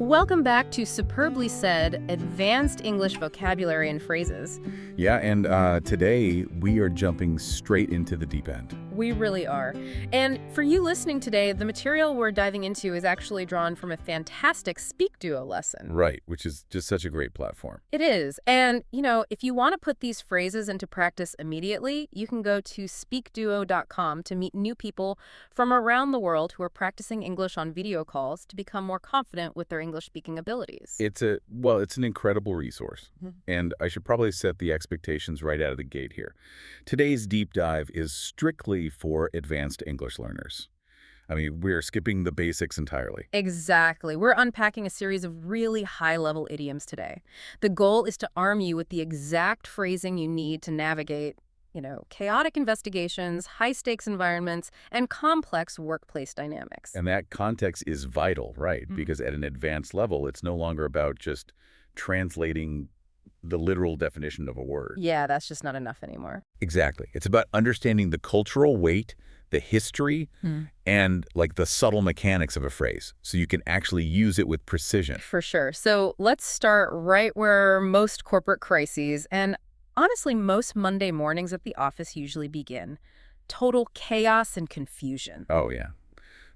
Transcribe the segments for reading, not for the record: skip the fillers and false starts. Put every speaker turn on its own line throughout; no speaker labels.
Welcome back to Superbly Said, Advanced English Vocabulary and Phrases.
Yeah, and today we are jumping straight into the deep end.
We really are. And for you listening today, the material we're diving into is actually drawn from a fantastic SpeakDuo lesson.
Right, which is just such a great platform.
It is. And, if you want to put these phrases into practice immediately, you can go to SpeakDuo.com to meet new people from around the world who are practicing English on video calls to become more confident with their English-speaking abilities.
It's an incredible resource.
Mhm.
And I should probably set the expectations right out of the gate here. Today's deep dive is strictly for advanced English learners. I mean, we're skipping the basics entirely.
Exactly. We're unpacking a series of really high-level idioms today. The goal is to arm you with the exact phrasing you need to navigate, chaotic investigations, high-stakes environments, and complex workplace dynamics.
And that context is vital, right?
Mhm.
Because at an advanced level, it's no longer about just translating the literal definition of a word.
Yeah, that's just not enough anymore.
Exactly. It's about understanding the cultural weight, the history, and the subtle mechanics of a phrase, so you can actually use it with precision.
For sure. So let's start right where most corporate crises and honestly most Monday mornings at the office usually begin. Total chaos and confusion.
Oh, yeah.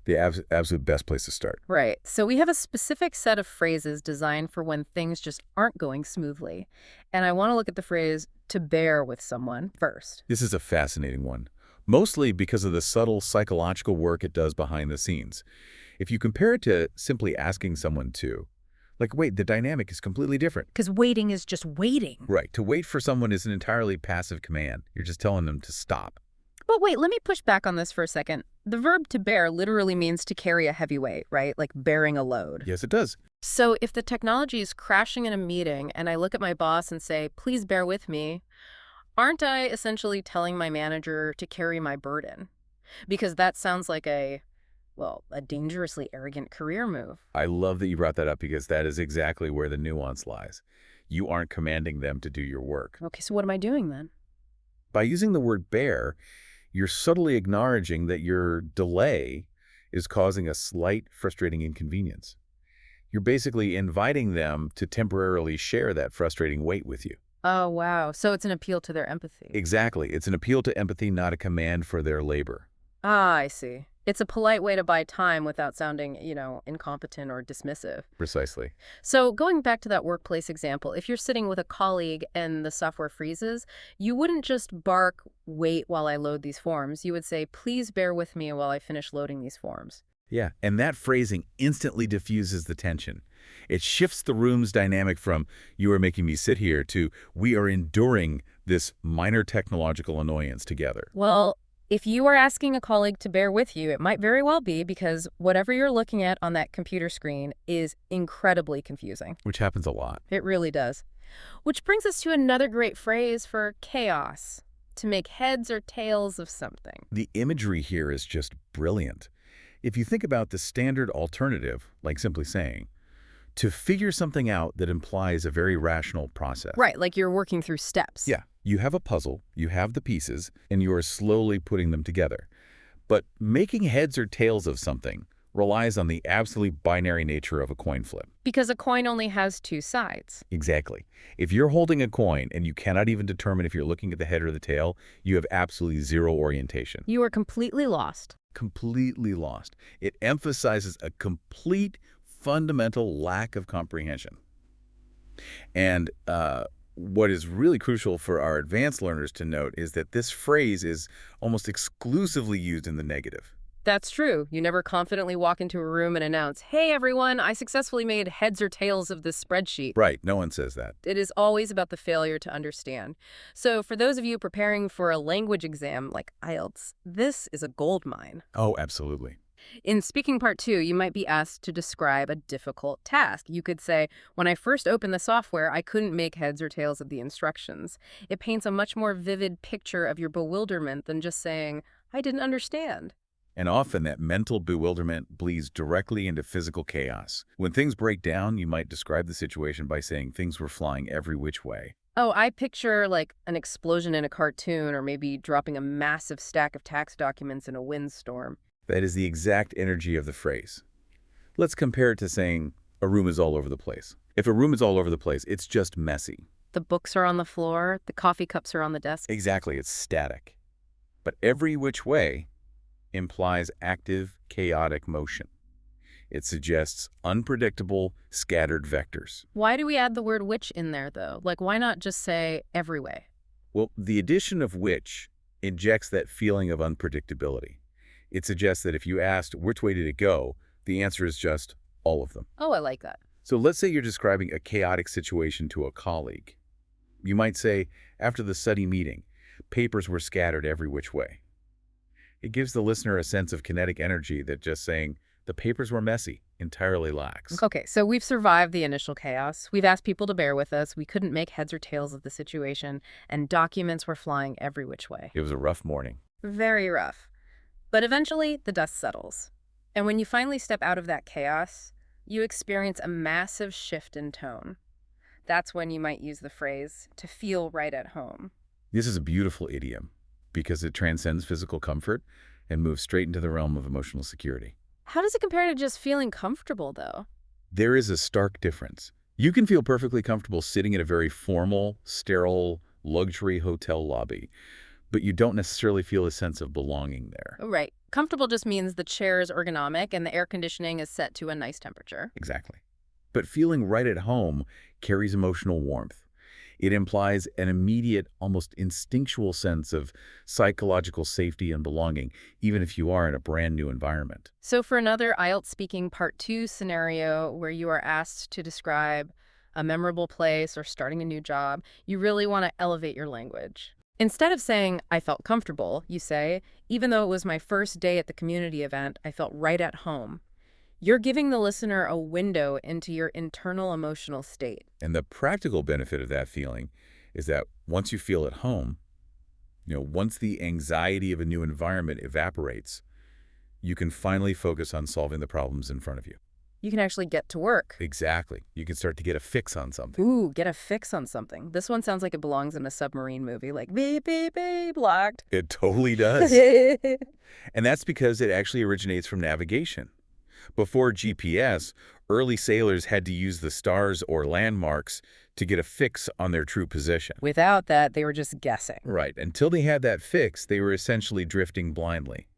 The absolute best place to start.
Right. So we have a specific set of phrases designed for when things just aren't going smoothly. And I want to look at the phrase to bear with someone first.
This is a fascinating one, mostly because of the subtle psychological work it does behind the scenes. If you compare it to simply asking someone to, wait, the dynamic is completely different.
Because waiting is just waiting.
Right. To wait for someone is an entirely passive command. You're just telling them to stop.
But wait, let me push back on this for a second. The verb to bear literally means to carry a heavy weight, right? Like bearing a load.
Yes, it does.
So if the technology is crashing in a meeting and I look at my boss and say, please bear with me, aren't I essentially telling my manager to carry my burden? Because that sounds like a dangerously arrogant career move.
I love that you brought that up because that is exactly where the nuance lies. You aren't commanding them to do your work.
Okay, so what am I doing then?
By using the word bear, you're subtly acknowledging that your delay is causing a slight frustrating inconvenience. You're basically inviting them to temporarily share that frustrating weight with you.
Oh, wow. So it's an appeal to their empathy.
Exactly. It's an appeal to empathy, not a command for their labor.
Ah, I see. It's a polite way to buy time without sounding, incompetent or dismissive.
Precisely.
So going back to that workplace example, if you're sitting with a colleague and the software freezes, you wouldn't just bark, wait while I load these forms. You would say, please bear with me while I finish loading these forms.
Yeah, and that phrasing instantly diffuses the tension. It shifts the room's dynamic from, you are making me sit here, to, we are enduring this minor technological annoyance together.
Well, if you are asking a colleague to bear with you, it might very well be because whatever you're looking at on that computer screen is incredibly confusing.
Which happens a lot.
It really does. Which brings us to another great phrase for chaos, to make heads or tails of something.
The imagery here is just brilliant. If you think about the standard alternative, like simply saying, to figure something out that implies a very rational process.
Right, like you're working through steps.
Yeah, you have a puzzle, you have the pieces, and you are slowly putting them together. But making heads or tails of something relies on the absolutely binary nature of a coin flip.
Because a coin only has two sides.
Exactly. If you're holding a coin and you cannot even determine if you're looking at the head or the tail, you have absolutely zero orientation.
You are completely lost.
Completely lost. It emphasizes a complete fundamental lack of comprehension. And what is really crucial for our advanced learners to note is that this phrase is almost exclusively used in the negative.
That's true. You never confidently walk into a room and announce, hey, everyone, I successfully made heads or tails of this spreadsheet.
Right. No one says that.
It is always about the failure to understand. So for those of you preparing for a language exam like IELTS, this is a goldmine.
Oh, absolutely.
In Speaking Part 2, you might be asked to describe a difficult task. You could say, when I first opened the software, I couldn't make heads or tails of the instructions. It paints a much more vivid picture of your bewilderment than just saying, I didn't understand.
And often that mental bewilderment bleeds directly into physical chaos. When things break down, you might describe the situation by saying things were flying every which way.
Oh, I picture like an explosion in a cartoon or maybe dropping a massive stack of tax documents in a windstorm.
That is the exact energy of the phrase. Let's compare it to saying, A room is all over the place. If a room is all over the place, it's just messy.
The books are on the floor, the coffee cups are on the desk.
Exactly, it's static. But every which way implies active, chaotic motion. It suggests unpredictable, scattered vectors.
Why do we add the word which in there, though? Like, why not just say every way?
Well, the addition of which injects that feeling of unpredictability. It suggests that if you asked which way did it go, the answer is just all of them.
Oh, I like that.
So let's say you're describing a chaotic situation to a colleague. You might say, after the study meeting, papers were scattered every which way. It gives the listener a sense of kinetic energy that just saying, the papers were messy, entirely lacks.
Okay, so we've survived the initial chaos. We've asked people to bear with us. We couldn't make heads or tails of the situation, and documents were flying every which way.
It was a rough morning.
Very rough. But eventually, the dust settles. And when you finally step out of that chaos, you experience a massive shift in tone. That's when you might use the phrase, to feel right at home.
This is a beautiful idiom because it transcends physical comfort and moves straight into the realm of emotional security.
How does it compare to just feeling comfortable, though?
There is a stark difference. You can feel perfectly comfortable sitting in a very formal, sterile, luxury hotel lobby, but you don't necessarily feel a sense of belonging there.
Right. Comfortable just means the chair is ergonomic and the air conditioning is set to a nice temperature.
Exactly. But feeling right at home carries emotional warmth. It implies an immediate, almost instinctual sense of psychological safety and belonging, even if you are in a brand new environment.
So for another IELTS speaking part 2 scenario where you are asked to describe a memorable place or starting a new job, you really want to elevate your language. Instead of saying, I felt comfortable, you say, even though it was my first day at the community event, I felt right at home. You're giving the listener a window into your internal emotional state.
And the practical benefit of that feeling is that once you feel at home, once the anxiety of a new environment evaporates, you can finally focus on solving the problems in front of you.
You can actually get to work.
Exactly. You can start to get a fix on something.
Ooh, get a fix on something. This one sounds like it belongs in a submarine movie, like beep, beep, beep, locked.
It totally does. And that's because it actually originates from navigation. Before GPS, early sailors had to use the stars or landmarks to get a fix on their true position.
Without that, they were just guessing.
Right. Until they had that fix, they were essentially drifting blindly.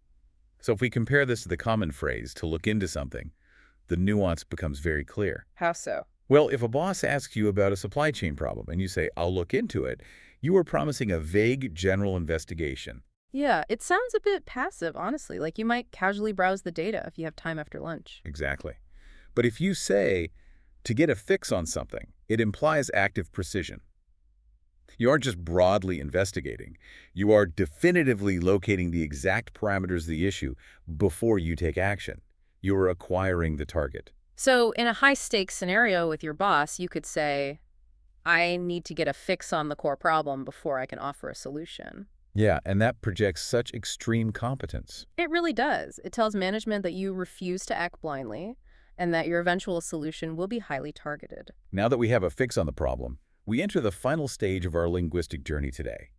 So if we compare this to the common phrase, to look into something, the nuance becomes very clear.
How so?
Well, if a boss asks you about a supply chain problem and you say, I'll look into it, you are promising a vague general investigation.
Yeah, it sounds a bit passive, honestly. Like you might casually browse the data if you have time after lunch.
Exactly. But if you say, to get a fix on something, it implies active precision. You aren't just broadly investigating. You are definitively locating the exact parameters of the issue before you take action. You are acquiring the target.
So in a high-stakes scenario with your boss, you could say, I need to get a fix on the core problem before I can offer a solution.
Yeah, and that projects such extreme competence.
It really does. It tells management that you refuse to act blindly and that your eventual solution will be highly targeted.
Now that we have a fix on the problem, we enter the final stage of our linguistic journey today.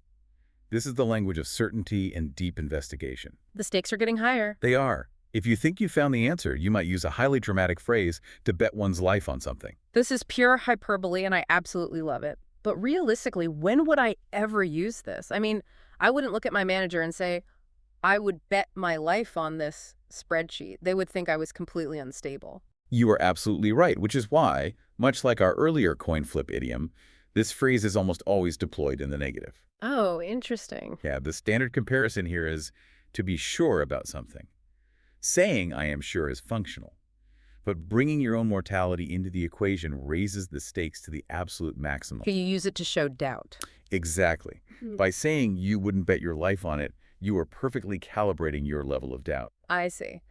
This is the language of certainty and deep investigation.
The stakes are getting higher.
They are. If you think you found the answer, you might use a highly dramatic phrase to bet one's life on something.
This is pure hyperbole, and I absolutely love it. But realistically, when would I ever use this? I mean, I wouldn't look at my manager and say, I would bet my life on this spreadsheet. They would think I was completely unstable.
You are absolutely right, which is why, much like our earlier coin flip idiom, this phrase is almost always deployed in the negative.
Oh, interesting.
Yeah, the standard comparison here is to be sure about something. Saying I am sure is functional, but bringing your own mortality into the equation raises the stakes to the absolute maximum.
You use it to show doubt.
Exactly. By saying you wouldn't bet your life on it, you are perfectly calibrating your level of doubt.
I see.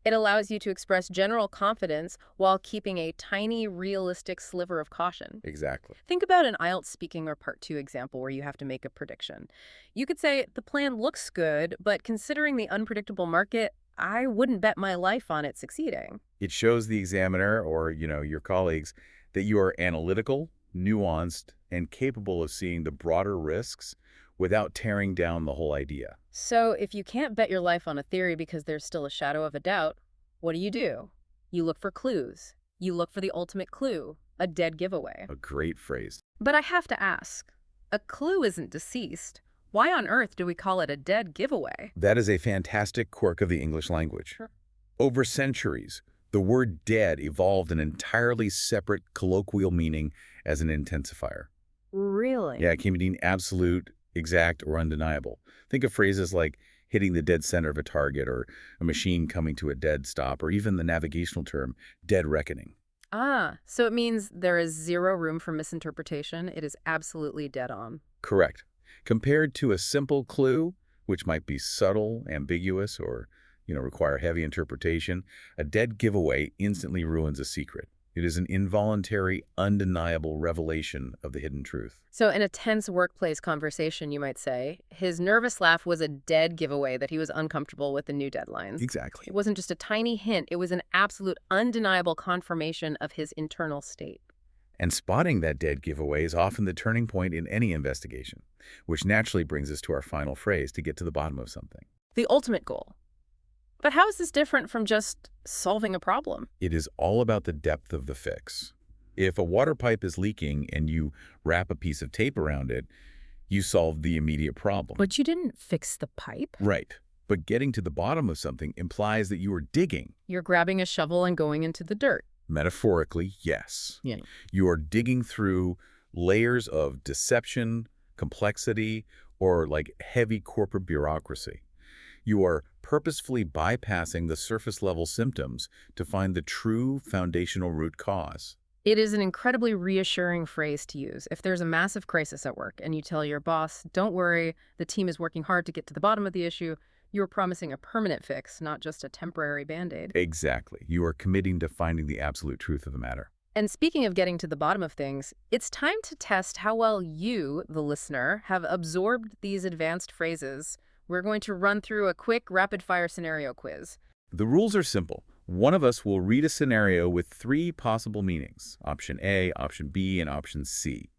It allows you to express general confidence while keeping a tiny, realistic sliver of caution.
Exactly.
Think about an IELTS speaking or part 2 example where you have to make a prediction. You could say, the plan looks good, but considering the unpredictable market, I wouldn't bet my life on it succeeding.
It shows the examiner or, your colleagues that you are analytical, nuanced, and capable of seeing the broader risks without tearing down the whole idea.
So if you can't bet your life on a theory because there's still a shadow of a doubt, what do? You look for clues. You look for the ultimate clue, a dead giveaway.
A great phrase.
But I have to ask, a clue isn't deceased. Why on earth do we call it a dead giveaway?
That is a fantastic quirk of the English language.
Sure.
Over centuries, the word dead evolved an entirely separate colloquial meaning as an intensifier.
Really?
Yeah, it can mean absolute, exact, or undeniable. Think of phrases like hitting the dead center of a target, or a machine coming to a dead stop, or even the navigational term, dead reckoning.
Ah, so it means there is zero room for misinterpretation. It is absolutely dead on.
Correct. Compared to a simple clue, which might be subtle, ambiguous, or require heavy interpretation, a dead giveaway instantly ruins a secret. It is an involuntary, undeniable revelation of the hidden truth.
So in a tense workplace conversation, you might say, his nervous laugh was a dead giveaway that he was uncomfortable with the new deadlines.
Exactly.
It wasn't just a tiny hint. It was an absolute, undeniable confirmation of his internal state.
And spotting that dead giveaway is often the turning point in any investigation, which naturally brings us to our final phrase to get to the bottom of something.
The ultimate goal. But how is this different from just solving a problem?
It is all about the depth of the fix. If a water pipe is leaking and you wrap a piece of tape around it, you solve the immediate problem.
But you didn't fix the pipe.
Right. But getting to the bottom of something implies that you are digging.
You're grabbing a shovel and going into the dirt.
Metaphorically, yes.
Yeah.
You are digging through layers of deception, complexity, or like heavy corporate bureaucracy. You are purposefully bypassing the surface-level symptoms to find the true foundational root cause.
It is an incredibly reassuring phrase to use. If there's a massive crisis at work and you tell your boss, don't worry, the team is working hard to get to the bottom of the issue, you're promising a permanent fix, not just a temporary Band-Aid.
Exactly. You are committing to finding the absolute truth of the matter.
And speaking of getting to the bottom of things, it's time to test how well you, the listener, have absorbed these advanced phrases. We're going to run through a quick rapid-fire scenario quiz.
The rules are simple. One of us will read a scenario with 3 possible meanings, option A, option B, and option C.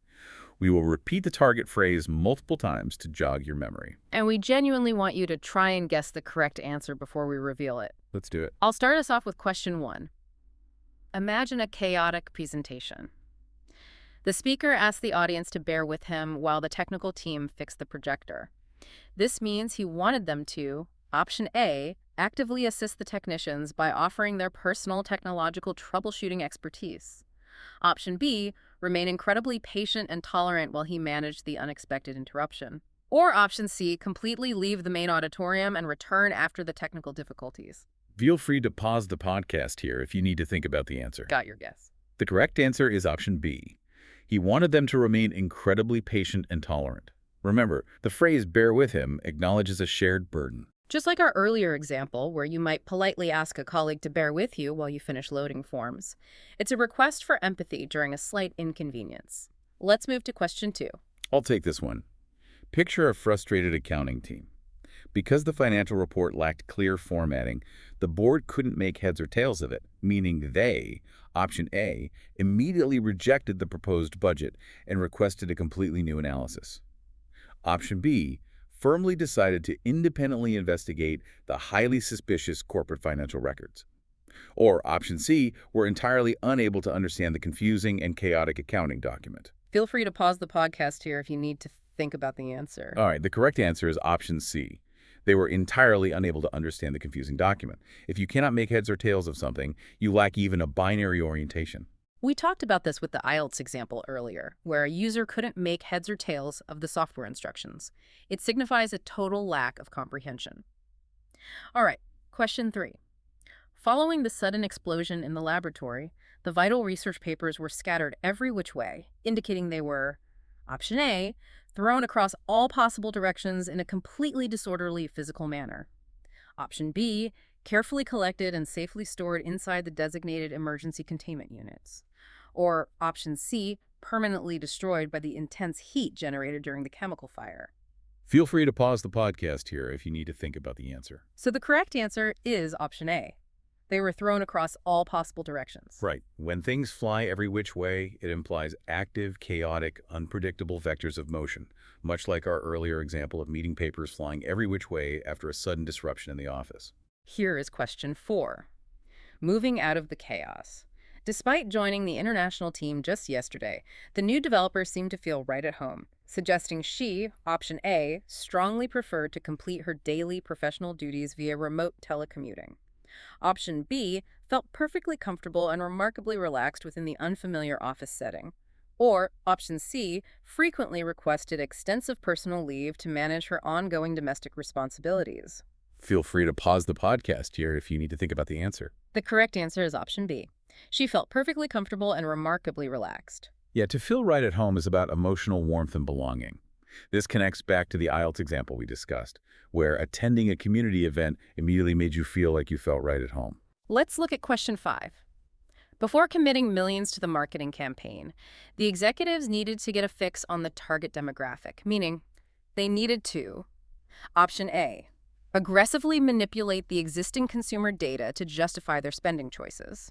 We will repeat the target phrase multiple times to jog your memory.
And we genuinely want you to try and guess the correct answer before we reveal it.
Let's do it.
I'll start us off with question 1. Imagine a chaotic presentation. The speaker asks the audience to bear with him while the technical team fix the projector. This means he wanted them to, option A, actively assist the technicians by offering their personal technological troubleshooting expertise. Option B, remain incredibly patient and tolerant while he managed the unexpected interruption. Or option C, completely leave the main auditorium and return after the technical difficulties.
Feel free to pause the podcast here if you need to think about the answer.
Got your guess.
The correct answer is option B. He wanted them to remain incredibly patient and tolerant. Remember, the phrase bear with him acknowledges a shared burden.
Just like our earlier example, where you might politely ask a colleague to bear with you while you finish loading forms. It's a request for empathy during a slight inconvenience. Let's move to question 2.
I'll take this one. Picture a frustrated accounting team. Because the financial report lacked clear formatting, the board couldn't make heads or tails of it, meaning they, option A, immediately rejected the proposed budget and requested a completely new analysis. Option B, firmly decided to independently investigate the highly suspicious corporate financial records. Or option C, were entirely unable to understand the confusing and chaotic accounting document.
Feel free to pause the podcast here if you need to think about the answer.
All right, the correct answer is option C. They were entirely unable to understand the confusing document. If you cannot make heads or tails of something, you lack even a binary orientation.
We talked about this with the IELTS example earlier, where a user couldn't make heads or tails of the software instructions. It signifies a total lack of comprehension. All right, question 3. Following the sudden explosion in the laboratory, the vital research papers were scattered every which way, indicating they were, option A, thrown across all possible directions in a completely disorderly physical manner. Option B, carefully collected and safely stored inside the designated emergency containment units. Or option C, permanently destroyed by the intense heat generated during the chemical fire.
Feel free to pause the podcast here if you need to think about the answer.
So the correct answer is option A. They were thrown across all possible directions.
Right. When things fly every which way, it implies active, chaotic, unpredictable vectors of motion, much like our earlier example of meeting papers flying every which way after a sudden disruption in the office.
Here is question 4. Moving out of the chaos. Despite joining the international team just yesterday, the new developer seemed to feel right at home, suggesting she, option A, strongly preferred to complete her daily professional duties via remote telecommuting. Option B felt perfectly comfortable and remarkably relaxed within the unfamiliar office setting. Or option C frequently requested extensive personal leave to manage her ongoing domestic responsibilities.
Feel free to pause the podcast here if you need to think about the answer.
The correct answer is option B. She felt perfectly comfortable and remarkably relaxed.
Yeah, to feel right at home is about emotional warmth and belonging. This connects back to the IELTS example we discussed, where attending a community event immediately made you feel like you felt right at home.
Let's look at question 5. Before committing millions to the marketing campaign, the executives needed to get a fix on the target demographic, meaning they needed to, option A, aggressively manipulate the existing consumer data to justify their spending choices.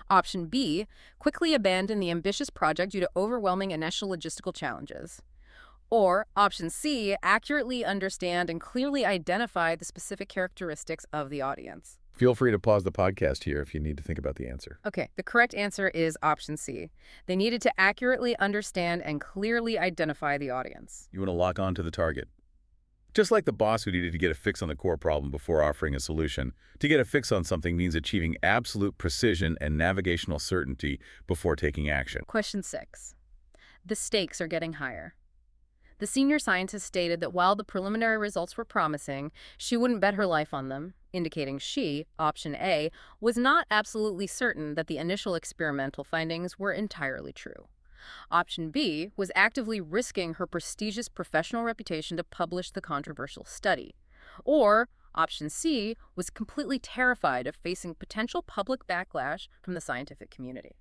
Option B, quickly abandon the ambitious project due to overwhelming initial logistical challenges. Or option C, accurately understand and clearly identify the specific characteristics of the audience.
Feel free to pause the podcast here if you need to think about the answer.
Okay, the correct answer is option C. They needed to accurately understand and clearly identify the audience.
You want to lock on to the target. Just like the boss who needed to get a fix on the core problem before offering a solution, to get a fix on something means achieving absolute precision and navigational certainty before taking action.
Question 6. The stakes are getting higher. The senior scientist stated that while the preliminary results were promising, she wouldn't bet her life on them, indicating she, option A, was not absolutely certain that the initial experimental findings were entirely true. Option B was actively risking her prestigious professional reputation to publish the controversial study. Or option C was completely terrified of facing potential public backlash from the scientific community.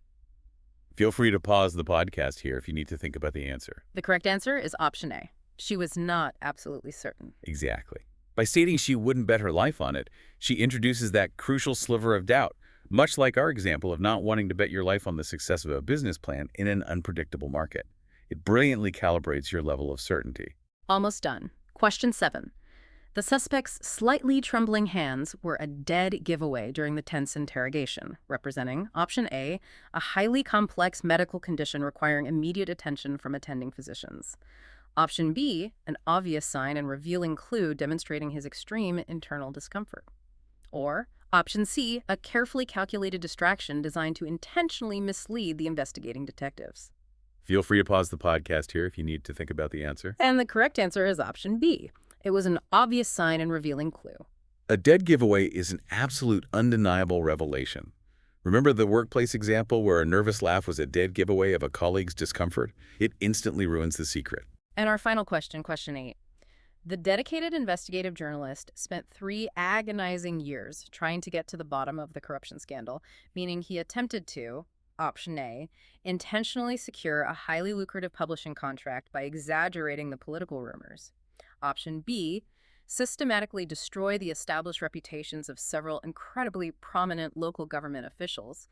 Feel free to pause the podcast here if you need to think about the answer.
The correct answer is option A. She was not absolutely certain.
Exactly. By stating she wouldn't bet her life on it, she introduces that crucial sliver of doubt, much like our example of not wanting to bet your life on the success of a business plan in an unpredictable market. It brilliantly calibrates your level of certainty.
Almost done. Question 7. The suspect's slightly trembling hands were a dead giveaway during the tense interrogation, representing option A, a highly complex medical condition requiring immediate attention from attending physicians. Option B, an obvious sign and revealing clue demonstrating his extreme internal discomfort. Or option C, a carefully calculated distraction designed to intentionally mislead the investigating detectives.
Feel free to pause the podcast here if you need to think about the answer.
And the correct answer is option B. It was an obvious sign and revealing clue.
A dead giveaway is an absolute undeniable revelation. Remember the workplace example where a nervous laugh was a dead giveaway of a colleague's discomfort? It instantly ruins the secret.
And our final question, question 8. The dedicated investigative journalist spent 3 agonizing years trying to get to the bottom of the corruption scandal, meaning he attempted to, option A, intentionally secure a highly lucrative publishing contract by exaggerating the political rumors. Option B, systematically destroy the established reputations of several incredibly prominent local government officials.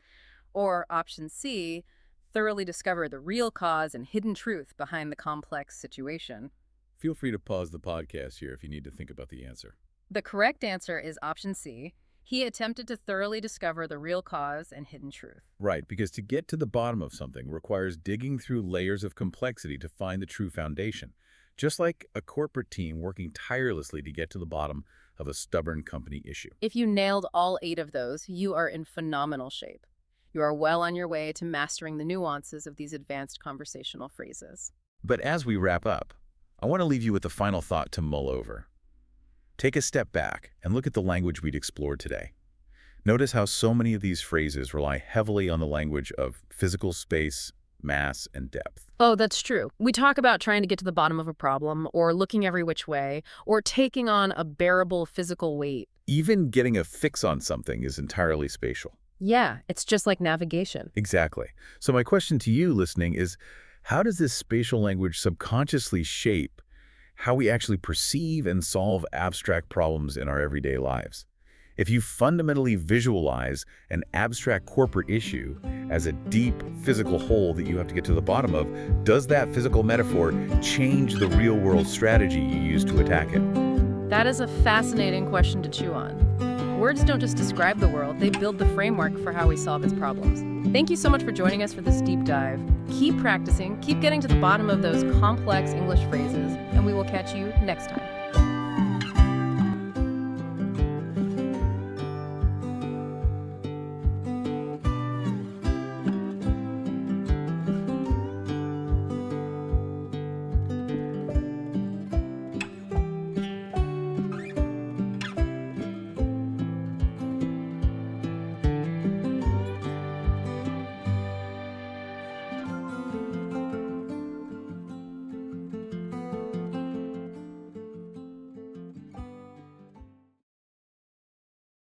Or option C, thoroughly discover the real cause and hidden truth behind the complex situation.
Feel free to pause the podcast here if you need to think about the answer.
The correct answer is option C. He attempted to thoroughly discover the real cause and hidden truth.
Right, because to get to the bottom of something requires digging through layers of complexity to find the true foundation. Just like a corporate team working tirelessly to get to the bottom of a stubborn company issue.
If you nailed all 8 of those, you are in phenomenal shape. You are well on your way to mastering the nuances of these advanced conversational phrases.
But as we wrap up, I want to leave you with a final thought to mull over. Take a step back and look at the language we'd explored today. Notice how so many of these phrases rely heavily on the language of physical space, mass, and depth.
Oh, that's true. We talk about trying to get to the bottom of a problem, or looking every which way, or taking on a bearable physical weight.
Even getting a fix on something is entirely spatial.
Yeah, it's just like navigation.
Exactly. So my question to you listening is, how does this spatial language subconsciously shape how we actually perceive and solve abstract problems in our everyday lives? If you fundamentally visualize an abstract corporate issue as a deep physical hole that you have to get to the bottom of, does that physical metaphor change the real-world strategy you use to attack it?
That is a fascinating question to chew on. Words don't just describe the world, they build the framework for how we solve its problems. Thank you so much for joining us for this deep dive. Keep practicing, keep getting to the bottom of those complex English phrases, and we will catch you next time.